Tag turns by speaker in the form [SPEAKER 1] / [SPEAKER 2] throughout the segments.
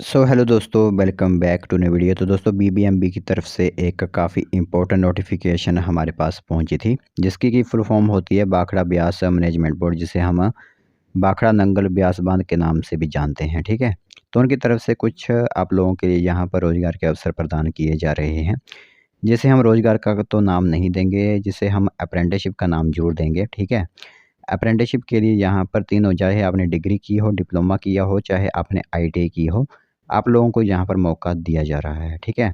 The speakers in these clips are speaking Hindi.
[SPEAKER 1] हेलो दोस्तों, welcome back to new video. तो दोस्तों बीबीएमबी की तरफ से एक काफ़ी इम्पोर्टेंट नोटिफिकेशन हमारे पास पहुंची थी, जिसकी की फुल फॉर्म होती है भाखड़ा ब्यास मैनेजमेंट बोर्ड, जिसे हम भाखड़ा नंगल ब्यास बांध के नाम से भी जानते हैं। ठीक है, तो उनकी तरफ से कुछ आप लोगों के लिए यहाँ पर रोजगार के अवसर प्रदान किए जा रहे हैं, जिसे हम रोजगार का तो नाम नहीं देंगे, जिसे हम अप्रेंटिसशिप का नाम जरूर देंगे। ठीक है, अप्रेंटिसशिप के लिए यहाँ पर तीन हो, चाहे आपने डिग्री की हो, डिप्लोमा किया हो, चाहे आपने आईटीआई की हो, आप लोगों को यहाँ पर मौका दिया जा रहा है। ठीक है,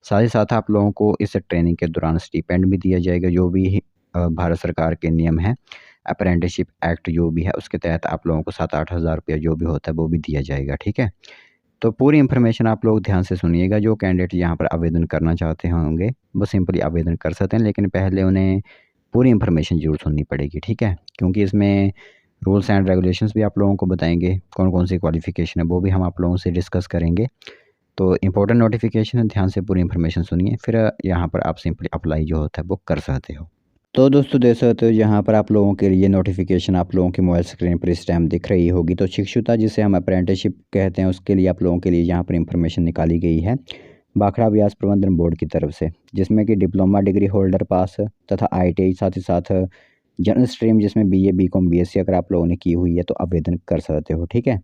[SPEAKER 1] साथ ही साथ आप लोगों को इस ट्रेनिंग के दौरान स्टिपेंड भी दिया जाएगा, जो भी भारत सरकार के नियम है, अप्रेंटिसशिप एक्ट जो भी है उसके तहत आप लोगों को 7-8 हज़ार रुपया जो भी होता है वो भी दिया जाएगा। ठीक है, तो पूरी इन्फॉर्मेशन आप लोग ध्यान से सुनिएगा। जो कैंडिडेट यहाँ पर आवेदन करना चाहते होंगे वो सिंपली आवेदन कर सकते हैं, लेकिन पहले उन्हें पूरी इन्फॉर्मेशन ज़रूर सुननी पड़ेगी। ठीक है, क्योंकि इसमें रूल्स एंड रेगुलेशंस भी आप लोगों को बताएंगे, कौन कौन सी क्वालिफ़िकेशन है वो भी हम आप लोगों से डिस्कस करेंगे। तो इम्पोर्टेंट नोटिफिकेशन है, ध्यान से पूरी इन्फॉर्मेशन सुनिए, फिर यहाँ पर आप सिंपली अप्लाई जो होता है वो कर सकते हो। तो दोस्तों देख सकते हो यहाँ पर आप लोगों के लिए नोटिफिकेशन आप लोगों की मोबाइल स्क्रीन पर इस टाइम दिख रही होगी। तो शिक्षुता जिसे हम अप्रेंटिसशिप कहते हैं, उसके लिए आप लोगों के लिए यहाँ पर इंफॉर्मेशन निकाली गई है भाखड़ा ब्यास प्रबंधन बोर्ड की तरफ से, जिसमें कि डिप्लोमा डिग्री होल्डर पास तथा आईटीआई, साथ ही साथ जनरल स्ट्रीम जिसमें बीए बीकॉम बीएससी अगर आप लोगों ने की हुई है तो आवेदन कर सकते हो। ठीक है,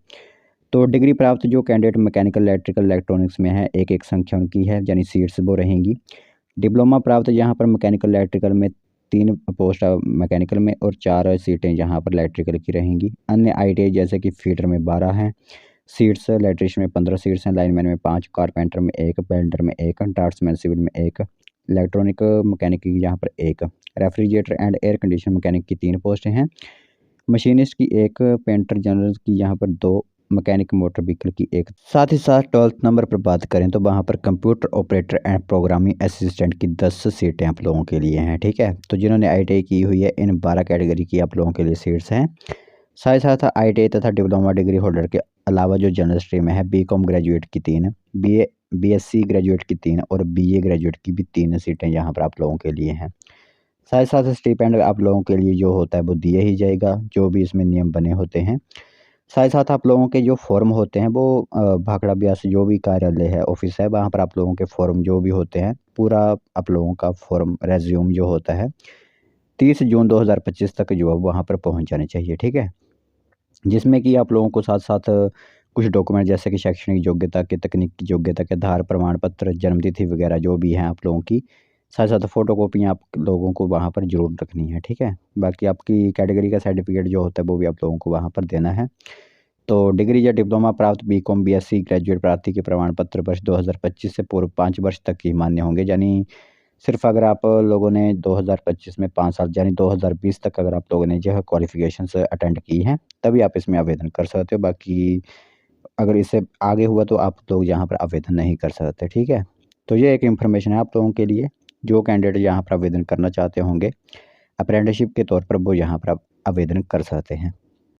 [SPEAKER 1] तो डिग्री प्राप्त जो कैंडिडेट मैकेनिकल, इलेक्ट्रिकल, इलेक्ट्रॉनिक्स में है, एक एक संख्या उनकी है, यानी सीट्स वो रहेंगी। डिप्लोमा प्राप्त यहाँ पर मैकेनिकल इलेक्ट्रिकल में 3 पोस्ट मैकेनिकल में और 4 सीटें यहाँ पर इलेक्ट्रिकल की रहेंगी। अन्य आईटीआई जैसे कि फीटर में 12 हैं सीट्स, इलेक्ट्रिशियन में 15 सीट्स हैं, लाइनमैन में 5, कारपेंटर में 1, वेल्डर में 1, ड्राफ्ट्समैन सिविल में 1, इलेक्ट्रॉनिक मैकेनिक की यहाँ पर 1, refrigerator and air condition mechanic की 3 पोस्टें हैं, मशीनिस्ट की 1, पेंटर जनरल की यहाँ पर 2, मैकेनिक मोटर व्हीकल की 1। साथ ही साथ 12th नंबर पर बात करें तो वहाँ पर computer operator and programming assistant की 10 सीटें आप लोगों के लिए हैं। ठीक है, तो जिन्होंने आईटीआई की हुई है इन 12 कैटेगरी की आप लोगों के लिए सीट्स हैं। साथ ही साथ आईटीआई तथा डिप्लोमा डिग्री होल्डर के अलावा जो जनरल स्ट्रीम है, बीकॉम ग्रेजुएट की 3, बीए बीएससी ग्रेजुएट की 3 और बीए ग्रेजुएट की भी 3 सीटें यहाँ पर आप लोगों के लिए हैं। साथ ही साथ स्टिपेंड आप लोगों के लिए जो होता है वो दिया ही जाएगा, जो भी इसमें नियम बने होते हैं। साथ ही साथ आप लोगों के जो फॉर्म होते हैं वो भाखड़ा ब्यास जो भी कार्यालय है, ऑफिस है, वहाँ पर आप लोगों के फॉर्म जो भी होते हैं, पूरा आप लोगों का फॉर्म रेज्यूम जो होता है 30 जून 2025 तक जो है वहाँ पर पहुँच जाने चाहिए। ठीक है, जिसमें कि आप लोगों को साथ-साथ कुछ डॉक्यूमेंट जैसे कि शैक्षणिक योग्यता के, तकनीकी योग्यता के आधार प्रमाण पत्र, जन्मतिथि वगैरह जो भी हैं आप लोगों की, साथ-साथ फ़ोटोकॉपियाँ आप लोगों को वहाँ पर ज़रूर रखनी है। ठीक है, बाकी आपकी कैटेगरी का सर्टिफिकेट जो होता है वो भी आप लोगों को वहाँ पर देना है। तो डिग्री या डिप्लोमा प्राप्त बीकॉम, बीएससी ग्रेजुएट प्राप्ति के प्रमाण पत्र वर्ष 2025 से पूर्व 5 वर्ष तक ही मान्य होंगे। यानी सिर्फ अगर आप लोगों ने 2025 में 5 साल यानी 2020 तक अगर आप लोगों ने जो है क्वालिफ़िकेशंस अटेंड की हैं, तभी आप इसमें आवेदन कर सकते हो। बाकी अगर इससे आगे हुआ तो आप लोग यहाँ पर आवेदन नहीं कर सकते। ठीक है, तो ये एक इन्फॉर्मेशन है आप लोगों के लिए, जो कैंडिडेट यहाँ पर आवेदन करना चाहते होंगे अप्रेंटिसशिप के तौर पर वो यहाँ पर आप आवेदन कर सकते हैं।